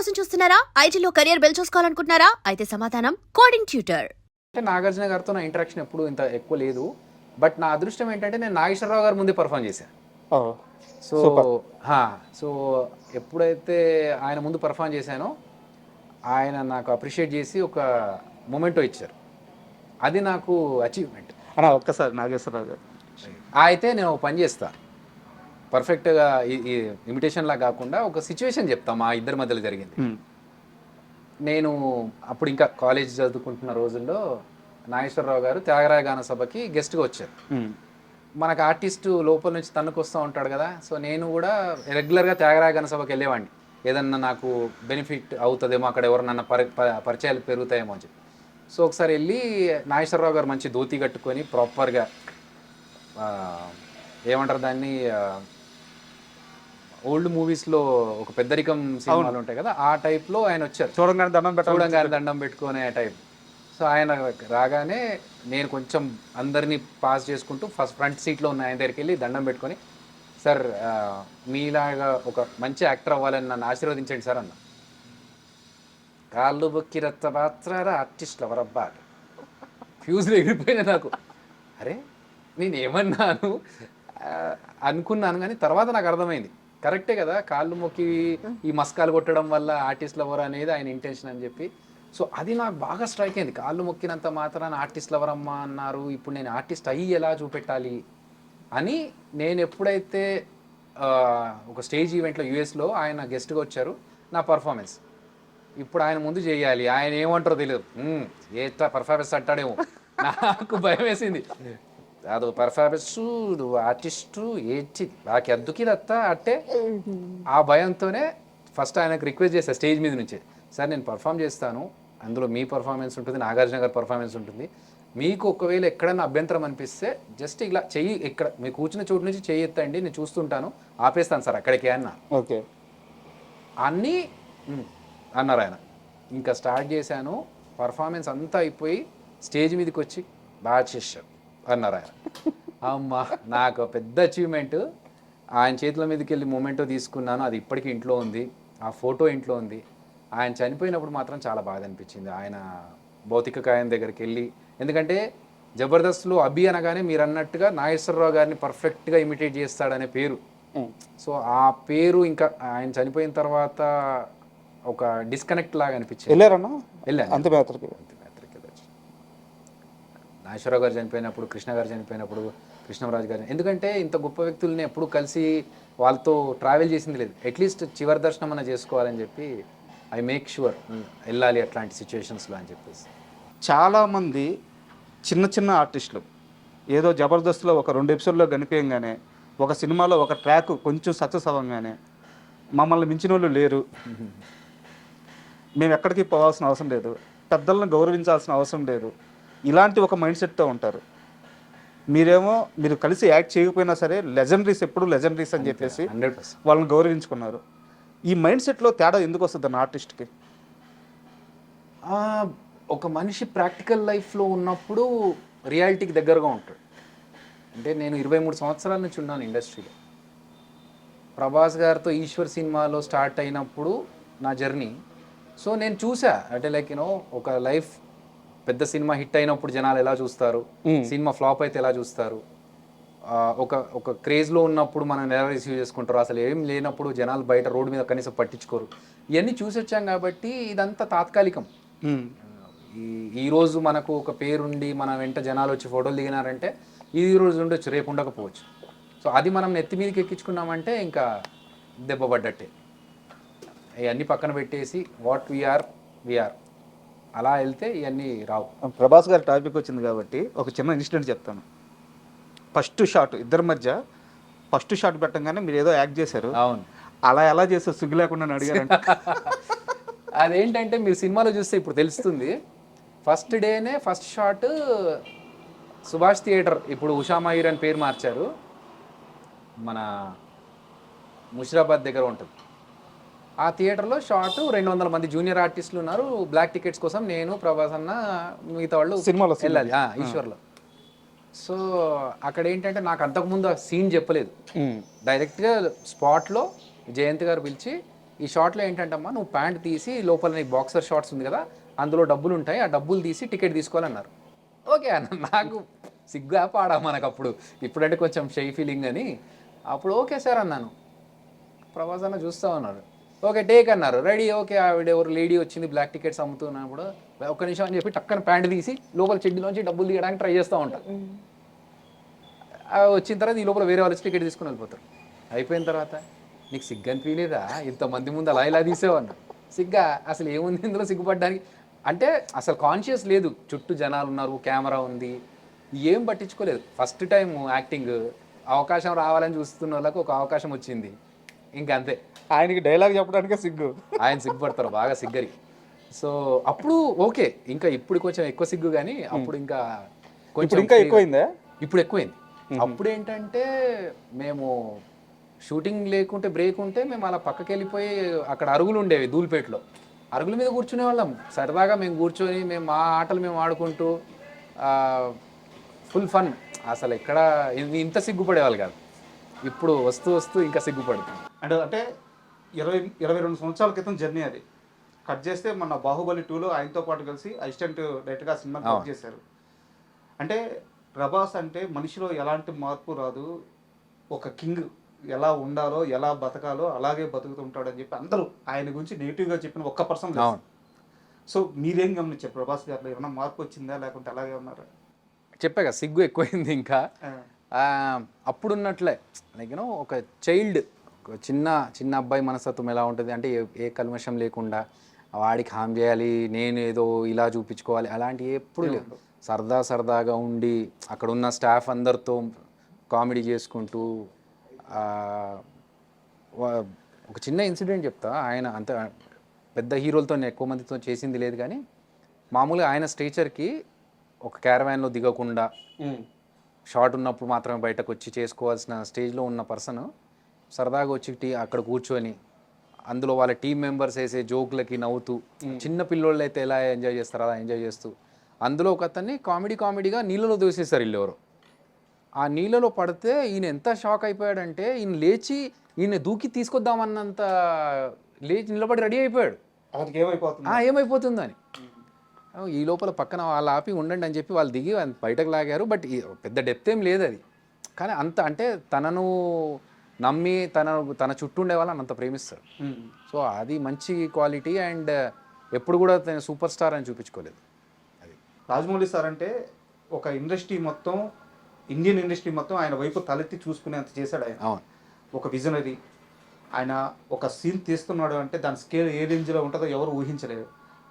కోసం చూస్తున్నారా? ఐటీలో కెరియర్ బిల్డ్ చూసుకోవాలనుకుంటున్నారా? అయితే సమాధానం కోడింగ్ ట్యూటర్. అంటే నాగార్జున గారితో నా ఇంటరాక్షన్ ఎప్పుడు ఇంత ఎక్కువ లేదు. బట్ నా అదృష్టం ఏంటంటే నేను నాగేశ్వరరావు గారి ముందే పర్ఫామ్ చేశాను. సో సో ఎప్పుడైతే ఆయన ముందు పర్ఫామ్ చేశానో ఆయన నాకు అప్రిషియేట్ చేసి ఒక మొమెంటో ఇచ్చారు. అది నాకు అచీవ్మెంట్. అన్నా ఒక్కసారి నాగేశ్వరరావు గారు అయితే నేను ఒక పని చేస్తా, పర్ఫెక్ట్గా ఈ ఇమిటేషన్లా కాకుండా ఒక సిచ్యువేషన్ చెప్తా మా ఇద్దరి మధ్యలో జరిగింది. నేను అప్పుడు ఇంకా కాలేజ్ చదువుకుంటున్న రోజుల్లో నాగేశ్వరరావు గారు త్యాగరాయ గాన సభకి గెస్ట్గా వచ్చారు. మనకు ఆర్టిస్టు లోపల నుంచి తన్నుకు వస్తూ ఉంటాడు కదా. సో నేను కూడా రెగ్యులర్గా త్యాగరాయ గాన సభకి వెళ్ళేవాడిని, ఏదన్నా నాకు బెనిఫిట్ అవుతుందేమో, అక్కడ ఎవరినన్నా పరిచయాలు పెరుగుతాయేమో అని చెప్పి. సో ఒకసారి వెళ్ళి నాగేశ్వరరావు గారు మంచి ధోతి కట్టుకొని ప్రాపర్గా ఏమంటారు దాన్ని, ఓల్డ్ మూవీస్లో ఒక పెద్దరికం సినిమాలు ఉంటాయి కదా, ఆ టైప్లో ఆయన వచ్చారు. చూడంగానే దండం పెట్టుకునే టైప్. సో ఆయన రాగానే నేను కొంచెం అందరినీ పాస్ చేసుకుంటూ ఫ్రంట్ సీట్లో ఉన్న ఆయన దగ్గరికి వెళ్ళి దండం పెట్టుకొని, సార్ మీలాగా ఒక మంచి యాక్టర్ అవ్వాలని నన్ను ఆశీర్వదించండి సార్ అన్న. కాళ్ళు బొక్కి రత్త పాత్ర ఆర్టిస్టులు ఎవరబ్బా, ఫ్యూజ్లు ఎగిరిపోయినా నాకు. అరే నేను ఏమన్నాను అనుకున్నాను, కానీ తర్వాత నాకు అర్థమైంది కరెక్టే కదా, కాళ్ళు మొక్కి ఈ మస్కాలు కొట్టడం వల్ల ఆర్టిస్టులు ఎవరు అనేది ఆయన ఇంటెన్షన్ అని చెప్పి. సో అది నాకు బాగా స్ట్రైక్ అయింది. కాళ్ళు మొక్కినంత మాత్రాన ఆర్టిస్టులు ఎవరమ్మా అన్నారు, ఇప్పుడు నేను ఆర్టిస్ట్ అయ్యి ఎలా చూపెట్టాలి అని. నేను ఎప్పుడైతే ఒక స్టేజ్ ఈవెంట్లో యూఎస్లో ఆయన గెస్ట్గా వచ్చారు, నా పర్ఫార్మెన్స్ ఇప్పుడు ఆయన ముందు చేయాలి, ఆయన ఏమంటారో తెలియదు, ఏ పర్ఫార్మెన్స్ అంటాడేమో, నాకు భయం వేసింది. ಅದು ಪರ್ಫಾರ್ಮೆನ್ಸು ఆర్టిస్టు ఏంటి నాకు ఎద్దుకిదత్తా అంటే ఆ భయంతోనే ఫస్ట్ ఆయనకు రిక్వెస్ట్ చేస్తాను స్టేజ్ మీద నుంచి, సార్ నేను పర్ఫామ్ చేస్తాను, అందులో మీ పర్ఫార్మెన్స్ ఉంటుంది, నాగార్జున గారి పర్ఫార్మెన్స్ ఉంటుంది, మీకు ఒకవేళ ఎక్కడైనా అభ్యంతరం అనిపిస్తే జస్ట్ ఇలా చెయ్యి, ఇక్కడ మీరు కూర్చున్న చోటు నుంచి చెయ్యి ఎత్తండి, నేను చూస్తుంటాను, ఆపేస్తాను సార్ అక్కడికే అన్న. ఓకే అన్నీ అన్నారు ఆయన. ఇంకా స్టార్ట్ చేశాను, పర్ఫార్మెన్స్ అంతా అయిపోయి స్టేజ్ మీదకి వచ్చి బాగా చేశారు అన్నారు ఆయన. అమ్మా నాకు పెద్ద అచీవ్మెంట్. ఆయన చేతుల మీదకి వెళ్ళి మొమెంటో తీసుకున్నాను, అది ఇప్పటికీ ఇంట్లో ఉంది, ఆ ఫోటో ఇంట్లో ఉంది. ఆయన చనిపోయినప్పుడు మాత్రం చాలా బాధ అనిపించింది. ఆయన భౌతిక కాయం దగ్గరికి వెళ్ళి, ఎందుకంటే జబర్దస్త్లో అభి అనగానే మీరు అన్నట్టుగా నాగేశ్వరరావు గారిని పర్ఫెక్ట్గా ఇమిటేట్ చేస్తాడనే పేరు. సో ఆ పేరు ఇంకా ఆయన చనిపోయిన తర్వాత ఒక డిస్కనెక్ట్ లాగా అనిపించింది. వెళ్ళాను. నాగేశ్వరరావు గారు చనిపోయినప్పుడు, కృష్ణ గారు చనిపోయినప్పుడు, కృష్ణరాజు గారు, ఎందుకంటే ఇంత గొప్ప వ్యక్తుల్ని ఎప్పుడు కలిసి వాళ్ళతో ట్రావెల్ చేసింది లేదు. అట్లీస్ట్ చివరి దర్శనం అన్న చేసుకోవాలని చెప్పి ఐ మేక్ షూర్ వెళ్ళాలి అట్లాంటి సిచ్యువేషన్స్లో అని చెప్పేసి. చాలామంది చిన్న చిన్న ఆర్టిస్టులు ఏదో జబర్దస్త్లో ఒక 2 ఎపిసోడ్లో కనిపించగానే, ఒక సినిమాలో ఒక ట్రాక్ కొంచెం సక్సెస్ అవ్వగానే మమ్మల్ని మించిన వాళ్ళు లేరు, మేము ఎక్కడికి పోవాల్సిన అవసరం లేదు, పెద్దలను గౌరవించాల్సిన అవసరం లేదు, ఇలాంటి ఒక మైండ్ సెట్తో ఉంటారు. మీరేమో మీరు కలిసి యాక్ట్ చేయకపోయినా సరే లెజెండరీస్, ఎప్పుడు లెజెండరీస్ అని చెప్పేసి వాళ్ళని గౌరవించుకున్నారు. ఈ మైండ్ సెట్లో తేడా ఎందుకు వస్తుంది అన్న ఆర్టిస్ట్కి? ఒక మనిషి ప్రాక్టికల్ లైఫ్లో ఉన్నప్పుడు రియాలిటీకి దగ్గరగా ఉంటాడు. అంటే నేను 23 సంవత్సరాల నుంచి ఉన్నాను ఇండస్ట్రీలో. ప్రభాస్ గారితో ఈశ్వర్ సినిమాలో స్టార్ట్ అయినప్పుడు నా జర్నీ. సో నేను చూసా, అంటే లైక్ యూనో ఒక లైఫ్, పెద్ద సినిమా హిట్ అయినప్పుడు జనాలు ఎలా చూస్తారు, సినిమా ఫ్లాప్ అయితే ఎలా చూస్తారు, ఒక క్రేజ్లో ఉన్నప్పుడు మనం ఎలా రిసీవ్ చేసుకుంటారు, అసలు ఏం లేనప్పుడు జనాలు బయట రోడ్డు మీద కనీసం పట్టించుకోరు. ఇవన్నీ చూసి వచ్చాం కాబట్టి ఇదంతా తాత్కాలికం. ఈరోజు మనకు ఒక పేరుండి మన వెంట జనాలు వచ్చి ఫోటోలు దిగినారంటే ఈ రోజు ఉండొచ్చు, రేపు ఉండకపోవచ్చు. సో అది మనం నెత్తి మీదకి ఎక్కించుకున్నామంటే ఇంకా దెబ్బ పడ్డట్టే. ఇవన్నీ పక్కన పెట్టేసి వాట్ వీఆర్ అలా వెళ్తే ఇవన్నీ రావు. ప్రభాస్ గారి టాపిక్ వచ్చింది కాబట్టి ఒక చిన్న ఇన్సిడెంట్ చెప్తాను. ఫస్ట్ షాట్ ఇద్దరి మధ్య ఫస్ట్ షాట్ పెట్టంగానే మీరు ఏదో యాక్ట్ చేశారు. అవును, అలా ఎలా చేస్తారు సిగ్గు లేకుండా అడిగారంట. అదేంటంటే మీరు సినిమాలో చూస్తే ఇప్పుడు తెలుస్తుంది. ఫస్ట్ డేనే ఫస్ట్ షాట్ సుభాష్ థియేటర్, ఇప్పుడు ఉషా మయూర్ అని పేరు మార్చారు, మన ముషిరాబాద్ దగ్గర ఉంటుంది. ఆ థియేటర్లో షార్ట్ 200 మంది జూనియర్ ఆర్టిస్టులు ఉన్నారు. బ్లాక్ టికెట్స్ కోసం నేను, ప్రభాస్ అన్న, మిగతా వాళ్ళు సినిమాలో వెళ్ళాలి ఈశ్వర్లో. సో అక్కడ ఏంటంటే నాకు అంతకుముందు ఆ సీన్ చెప్పలేదు, డైరెక్ట్గా స్పాట్లో జయంత్ గారు పిలిచి ఈ షార్ట్లో ఏంటంటమ్మా నువ్వు ప్యాంట్ తీసి లోపల నీ బాక్సర్ షార్ట్స్ ఉంది కదా అందులో డబ్బులు ఉంటాయి, ఆ డబ్బులు తీసి టికెట్ తీసుకోవాలన్నారు. ఓకే అన్న, నాకు సిగ్గా పాడా మనకు అప్పుడు, ఇప్పుడంటే కొంచెం షై ఫీలింగ్ అని. అప్పుడు ఓకే సార్ అన్నాను. ప్రభాస్ అన్న చూస్తూ ఉన్నారు. ఓకే టేక్ అన్నారు, రెడీ. ఓకే ఆవిడ ఎవరు లేడీ వచ్చింది బ్లాక్ టికెట్స్ అమ్ముతున్నప్పుడు ఒక్క నిమిషం అని చెప్పి టక్కన ప్యాంట్ తీసి లోపల చెడ్డీలోంచి డబ్బులు తీయడానికి ట్రై చేస్తూ ఉంటాను. వచ్చిన తర్వాత ఈ లోపల వేరే వాళ్ళు టికెట్ తీసుకుని వెళ్ళిపోతారు. అయిపోయిన తర్వాత నీకు సిగ్గు అనిపించలేదా ఇంతమంది ముందు అలా ఇలా తీసేవన్నా? సిగ్గా అసలు ఏముంది ఇందులో సిగ్గుపడడానికి? అంటే అసలు కాన్షియస్ లేదు, చుట్టూ జనాలు ఉన్నారు, కెమెరా ఉంది, ఏం పట్టించుకోలేదు. ఫస్ట్ టైం యాక్టింగ్ అవకాశం రావాలని చూస్తున్న వాళ్ళకి ఒక అవకాశం వచ్చింది, ఇంకా అంతే. ఆయనకి డైలాగ్ చెప్పడానికే సిగ్గు, ఆయన సిగ్గుపడతారు బాగా సిగ్గరి. సో అప్పుడు ఓకే, ఇంకా ఇప్పుడు కొంచెం ఎక్కువ సిగ్గు, కానీ అప్పుడు ఇంకా కొంచెం ఇంకా ఎక్కువైందా? ఇప్పుడు ఎక్కువైంది. అప్పుడు ఏంటంటే మేము షూటింగ్ లేకుంటే బ్రేక్ ఉంటే మేము అలా పక్కకి వెళ్ళిపోయి అక్కడ అరుగులు ఉండేవి ధూల్పేటలో, అరుగుల మీద కూర్చునే వాళ్ళం సరదాగా. మేము కూర్చొని మేము మా ఆటలు మేము ఆడుకుంటూ ఫుల్ ఫన్. అసలు ఎక్కడ ఇంత సిగ్గుపడేవాళ్ళు కాదు. ఇప్పుడు వస్తూ వస్తూ ఇంకా సిగ్గుపడుతుంది. అంటే 22 సంవత్సరాల క్రితం జర్నీ అది. కట్ చేస్తే మన బాహుబలి 2లో ఆయనతో పాటు కలిసి అసిస్టెంట్ డైరెక్టర్గా సినిమా కట్ చేశారు. అంటే ప్రభాస్ అంటే మనిషిలో ఎలాంటి మార్పు రాదు, ఒక కింగ్ ఎలా ఉండాలో ఎలా బతకాలో అలాగే బతుకుతుంటాడని చెప్పి అందరూ ఆయన గురించి నెగిటివ్గా చెప్పిన ఒక్క పర్సన్. సో మీరేం గమనించారు ప్రభాస్ గారిలో? ఏమన్నా మార్పు వచ్చిందా లేకుంటే అలాగే ఉన్నారా? చెప్పాక సిగ్గు ఎక్కువైంది. ఇంకా అప్పుడున్నట్లే లైక్ యూనో ఒక చైల్డ్, చిన్న అబ్బాయి మనస్తత్వం ఎలా ఉంటుంది అంటే ఏ కల్మషం లేకుండా వాడికి హామ్ చేయాలి, నేను ఏదో ఇలా చూపించుకోవాలి అలాంటివి ఎప్పుడు లేదు. సరదాగా ఉండి అక్కడ ఉన్న స్టాఫ్ అందరితో కామెడీ చేసుకుంటూ. ఒక చిన్న ఇన్సిడెంట్ చెప్తా. ఆయన అంత పెద్ద హీరోలతో ఎక్కువ మందితో చేసింది లేదు, కానీ మామూలుగా ఆయన స్టేచర్కి ఒక క్యారవాన్లో దిగకుండా షార్ట్ ఉన్నప్పుడు మాత్రమే బయటకు వచ్చి చేసుకోవాల్సిన స్టేజ్లో ఉన్న పర్సన్ సరదాగా వచ్చి అక్కడ కూర్చొని అందులో వాళ్ళ టీం మెంబర్స్ వేసే జోకులకి నవ్వుతూ, చిన్న పిల్లోళ్ళు అయితే ఎలా ఎంజాయ్ చేస్తారో అలా ఎంజాయ్ చేస్తూ, అందులో ఒక అతన్ని కామెడీగా నీళ్ళలో దూసేస్తారు వీళ్ళు ఎవరో. ఆ నీళ్ళలో పడితే ఈయన ఎంత షాక్ అయిపోయాడంటే ఈయన లేచి ఈయన దూకి తీసుకొద్దామన్నంత లేచి నిలబడి రెడీ అయిపోయాడు. ఏమైపోతుందో అని. ఈ లోపల పక్కన వాళ్ళు ఆపి ఉండండి అని చెప్పి వాళ్ళు దిగి బయటకు లాగారు. బట్ పెద్ద డెప్త్ ఏం లేదు అది, కానీ అంత అంటే తనను నమ్మి తన చుట్టూ ఉండే వాళ్ళని అంత ప్రేమిస్తారు. సో అది మంచి క్వాలిటీ. అండ్ ఎప్పుడు కూడా తను సూపర్ స్టార్ అని చూపించుకోలేదు. అది రాజమౌళి సార్ అంటే ఒక ఇండస్ట్రీ మొత్తం, ఇండియన్ ఇండస్ట్రీ మొత్తం ఆయన వైపు తలెత్తి చూసుకునేంత చేశాడు ఆయన. అవును, ఒక విజనరీ. ఆయన ఒక సీన్ తీస్తున్నాడు అంటే దాని స్కేల్ ఏ రేంజ్లో ఉంటుందో ఎవరు ఊహించలేరు.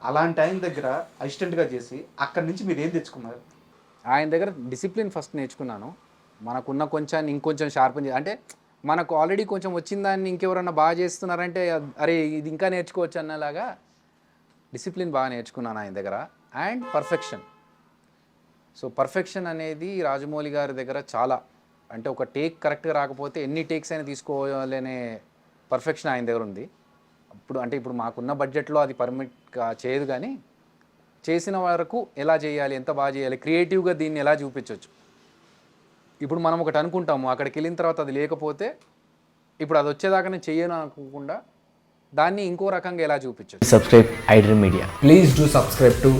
అలాంటి ఆయన దగ్గర అసిస్టెంట్గా చేసి అక్కడి నుంచి మీరు ఏం తెచ్చుకున్నారు? ఆయన దగ్గర డిసిప్లిన్ ఫస్ట్ నేర్చుకున్నాను. మనకున్న కొంచెం ఇంకొంచెం షార్పెన్ అంటే మనకు ఆల్రెడీ కొంచెం వచ్చిన దాన్ని ఇంకెవరన్నా బాగా చేస్తున్నారంటే అరే ఇది ఇంకా నేర్చుకోవచ్చు అన్నలాగా డిసిప్లిన్ బాగా నేర్చుకున్నాను ఆయన దగ్గర. And perfection. సో పర్ఫెక్షన్ అనేది రాజమౌళి గారి దగ్గర చాలా, అంటే ఒక టేక్ కరెక్ట్గా రాకపోతే ఎన్ని టేక్స్ అయినా తీసుకోవాలనే పర్ఫెక్షన్ ఆయన దగ్గర ఉంది. ఇప్పుడు మాకున్న బడ్జెట్లో అది పర్మిట్ చేయదు, కానీ చేసిన వరకు ఎలా చేయాలి, ఎంత బాగా చేయాలి, క్రియేటివ్గా దీన్ని ఎలా చూపించవచ్చు. ఇప్పుడు మనం ఒకటి అనుకుంటాము, అక్కడికి వెళ్ళిన తర్వాత అది లేకపోతే ఇప్పుడు అది వచ్చేదాకా నేను చెయ్యను అనుకోకుండా దాన్ని ఇంకో రకంగా ఎలా చూపించవచ్చు. Subscribe iDream Media. Please do subscribe to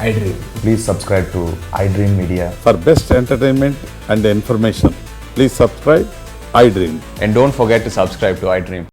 iDream. Please subscribe to iDream Media. For best entertainment and information, please subscribe iDream. And don't forget to subscribe to iDream.